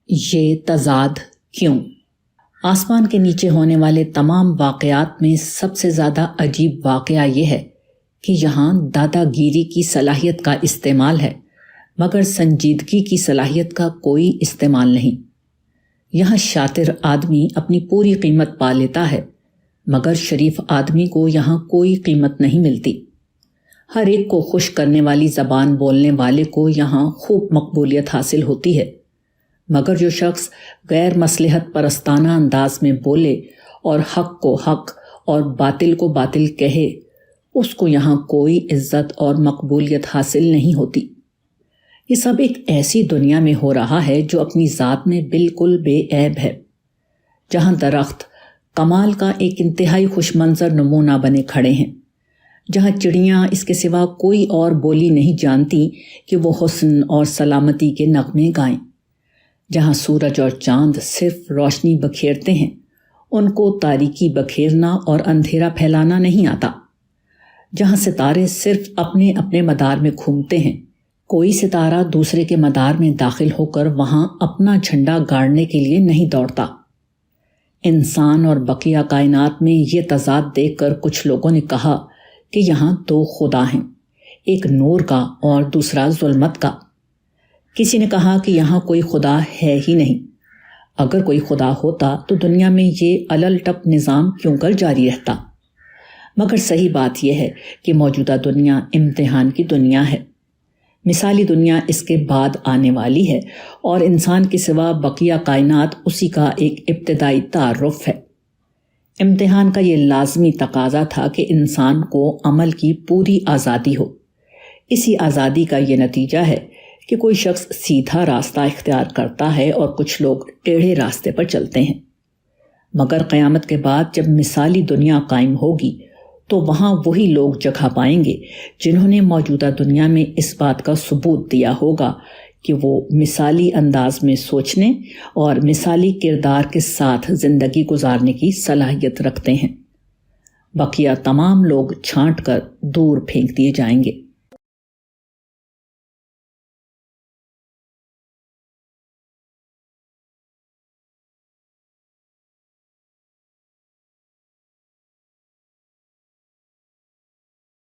یہ تضاد کیوں؟ آسمان کے نیچے ہونے والے تمام واقعات میں سب سے زیادہ عجیب واقعہ یہ ہے کہ یہاں دادا گیری کی صلاحیت کا استعمال ہے، مگر سنجیدگی کی صلاحیت کا کوئی استعمال نہیں۔ یہاں شاطر آدمی اپنی پوری قیمت پا لیتا ہے، مگر شریف آدمی کو یہاں کوئی قیمت نہیں ملتی۔ ہر ایک کو خوش کرنے والی زبان بولنے والے کو یہاں خوب مقبولیت حاصل ہوتی ہے، مگر جو شخص غیر مصلحت پرستانہ انداز میں بولے اور حق کو حق اور باطل کو باطل کہے، اس کو یہاں کوئی عزت اور مقبولیت حاصل نہیں ہوتی۔ یہ سب ایک ایسی دنیا میں ہو رہا ہے جو اپنی ذات میں بالکل بے عیب ہے، جہاں درخت کمال کا ایک انتہائی خوش منظر نمونہ بنے کھڑے ہیں، جہاں چڑیاں اس کے سوا کوئی اور بولی نہیں جانتی کہ وہ حسن اور سلامتی کے نغمے گائیں، جہاں سورج اور چاند صرف روشنی بکھیرتے ہیں، ان کو تاریکی بکھیرنا اور اندھیرا پھیلانا نہیں آتا، جہاں ستارے صرف اپنے اپنے مدار میں گھومتے ہیں، کوئی ستارہ دوسرے کے مدار میں داخل ہو کر وہاں اپنا جھنڈا گاڑنے کے لیے نہیں دوڑتا۔ انسان اور بقیہ کائنات میں یہ تضاد دیکھ کر کچھ لوگوں نے کہا کہ یہاں دو خدا ہیں، ایک نور کا اور دوسرا ظلمت کا۔ کسی نے کہا کہ یہاں کوئی خدا ہے ہی نہیں، اگر کوئی خدا ہوتا تو دنیا میں یہ علل ٹپ نظام کیوں کر جاری رہتا؟ مگر صحیح بات یہ ہے کہ موجودہ دنیا امتحان کی دنیا ہے، مثالی دنیا اس کے بعد آنے والی ہے، اور انسان کے سوا بقیہ کائنات اسی کا ایک ابتدائی تعارف ہے۔ امتحان کا یہ لازمی تقاضا تھا کہ انسان کو عمل کی پوری آزادی ہو۔ اسی آزادی کا یہ نتیجہ ہے کہ کوئی شخص سیدھا راستہ اختیار کرتا ہے اور کچھ لوگ ٹیڑھے راستے پر چلتے ہیں۔ مگر قیامت کے بعد جب مثالی دنیا قائم ہوگی تو وہاں وہی لوگ جگہ پائیں گے جنہوں نے موجودہ دنیا میں اس بات کا ثبوت دیا ہوگا کہ وہ مثالی انداز میں سوچنے اور مثالی کردار کے ساتھ زندگی گزارنے کی صلاحیت رکھتے ہیں۔ بقیہ تمام لوگ چھانٹ کر دور پھینک دیے جائیں گے۔